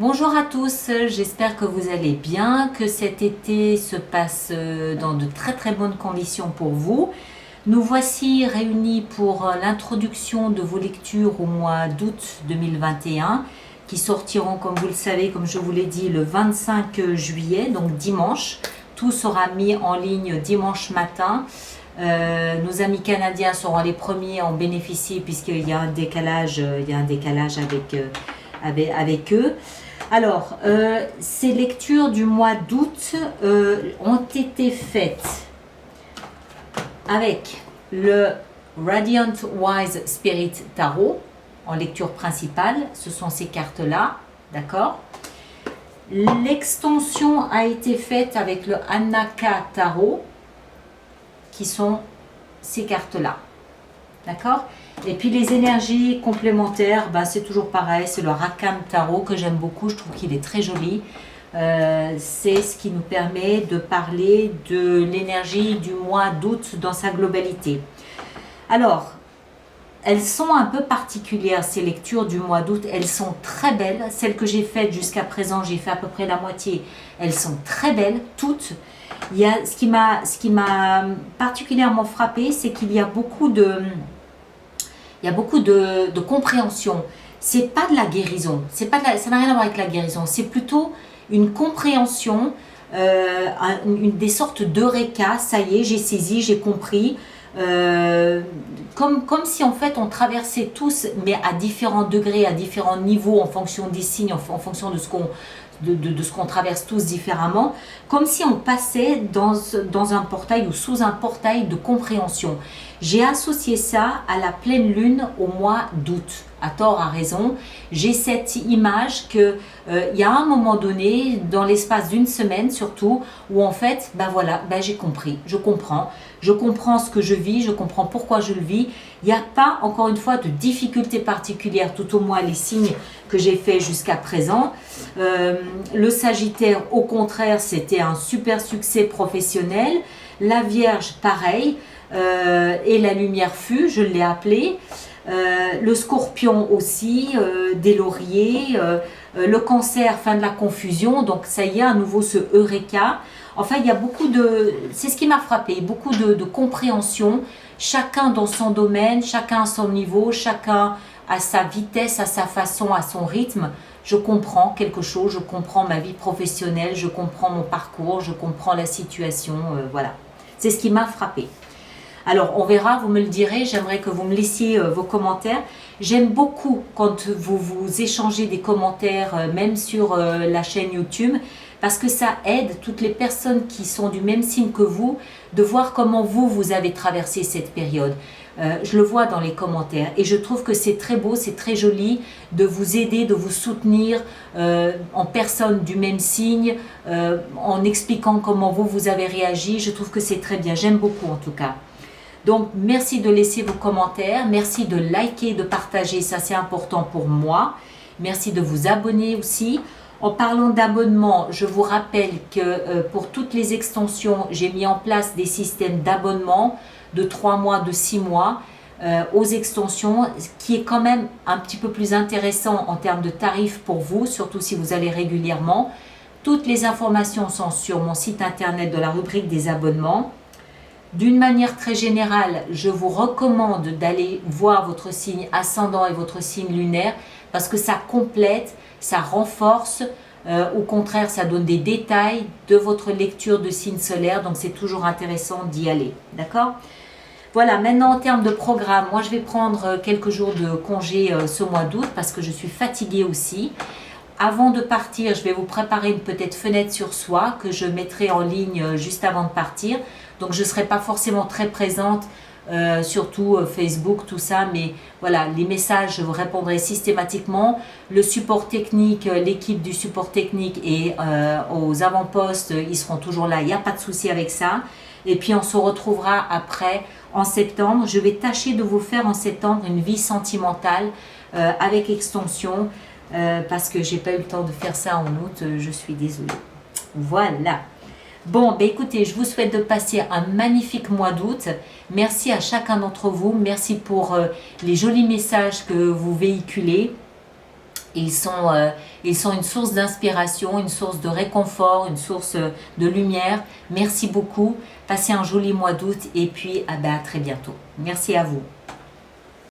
Bonjour à tous, j'espère que vous allez bien, que cet été se passe dans de très bonnes conditions pour vous. Nous voici réunis pour l'introduction de vos lectures au mois d'août 2021 qui sortiront, comme vous le savez, comme je vous l'ai dit, le 25 juillet, donc dimanche. Tout sera mis en ligne dimanche matin. Nos amis canadiens seront les premiers à en bénéficier puisqu'il y a un décalage, avec eux. Alors, ces lectures du mois d'août ont été faites avec le Radiant Wise Spirit Tarot en lecture principale. Ce sont ces cartes-là, d'accord? L'extension a été faite avec le Anaka Tarot, qui sont ces cartes-là, d'accord? Et puis les énergies complémentaires, c'est toujours pareil, c'est le Rakam Tarot que j'aime beaucoup, je trouve qu'il est très joli. C'est ce qui nous permet de parler de l'énergie du mois d'août dans sa globalité. Alors, elles sont un peu particulières, ces lectures du mois d'août, elles sont très belles. Celles que j'ai faites jusqu'à présent, j'ai fait à peu près la moitié, elles sont très belles, toutes. Il y a, ce qui m'a particulièrement frappé, c'est qu'il y a beaucoup de compréhension. C'est pas de la guérison, ça n'a rien à voir avec la guérison, c'est plutôt une compréhension, des sortes d'eureka. Ça y est, j'ai saisi, j'ai compris. Comme si en fait on traversait tous, mais à différents degrés, à différents niveaux, en fonction des signes, en fonction de ce qu'on traverse tous différemment, comme si on passait dans un portail ou sous un portail de compréhension. J'ai associé ça à la pleine lune au mois d'août, à tort, à raison. J'ai cette image que il y a un moment donné, dans l'espace d'une semaine surtout, où en fait, j'ai compris, je comprends ce que je vis, je comprends pourquoi je le vis. Il n'y a pas, encore une fois, de difficultés particulières, tout au moins les signes que j'ai fait jusqu'à présent. Le Sagittaire, au contraire, c'était un super succès professionnel. La Vierge, pareil. Et la lumière fut, je l'ai appelé. Le Scorpion aussi, des lauriers. Le Cancer, fin de la confusion. Donc ça y est, à nouveau ce Eureka. Enfin, il y a beaucoup de... C'est ce qui m'a frappé, beaucoup de compréhension. Chacun dans son domaine, chacun à son niveau, chacun à sa vitesse, à sa façon, à son rythme. Je comprends quelque chose, je comprends ma vie professionnelle, je comprends mon parcours, je comprends la situation, voilà. C'est ce qui m'a frappé. Alors, on verra, vous me le direz, j'aimerais que vous me laissiez vos commentaires. J'aime beaucoup quand vous échangez des commentaires, même sur la chaîne YouTube, parce que ça aide toutes les personnes qui sont du même signe que vous, de voir comment vous avez traversé cette période. Je le vois dans les commentaires et je trouve que c'est très beau, c'est très joli de vous aider, de vous soutenir en personne du même signe, en expliquant comment vous avez réagi. Je trouve que c'est très bien, j'aime beaucoup en tout cas. Donc, merci de laisser vos commentaires, merci de liker, de partager, ça c'est important pour moi. Merci de vous abonner aussi. En parlant d'abonnement, je vous rappelle que pour toutes les extensions, j'ai mis en place des systèmes d'abonnement de 3 mois, de 6 mois aux extensions, ce qui est quand même un petit peu plus intéressant en termes de tarifs pour vous, surtout si vous allez régulièrement. Toutes les informations sont sur mon site internet de la rubrique des abonnements. D'une manière très générale, je vous recommande d'aller voir votre signe ascendant et votre signe lunaire parce que ça complète, ça renforce, au contraire ça donne des détails de votre lecture de signe solaire, donc c'est toujours intéressant d'y aller, d'accord? Voilà, maintenant en termes de programme, moi je vais prendre quelques jours de congé ce mois d'août parce que je suis fatiguée aussi. Avant de partir, je vais vous préparer une petite fenêtre sur soi que je mettrai en ligne juste avant de partir. Donc je ne serai pas forcément très présente, surtout Facebook, tout ça, mais voilà, les messages, je vous répondrai systématiquement. Le support technique, l'équipe du support technique et aux avant-postes, ils seront toujours là, il n'y a pas de souci avec ça. Et puis on se retrouvera après en septembre. Je vais tâcher de vous faire en septembre une vie sentimentale avec extension. Parce que j'ai pas eu le temps de faire ça en août, je suis désolée. Voilà. Bon, écoutez, je vous souhaite de passer un magnifique mois d'août. Merci à chacun d'entre vous. Merci pour les jolis messages que vous véhiculez. Ils sont une source d'inspiration, une source de réconfort, une source de lumière. Merci beaucoup. Passez un joli mois d'août et puis à très bientôt. Merci à vous.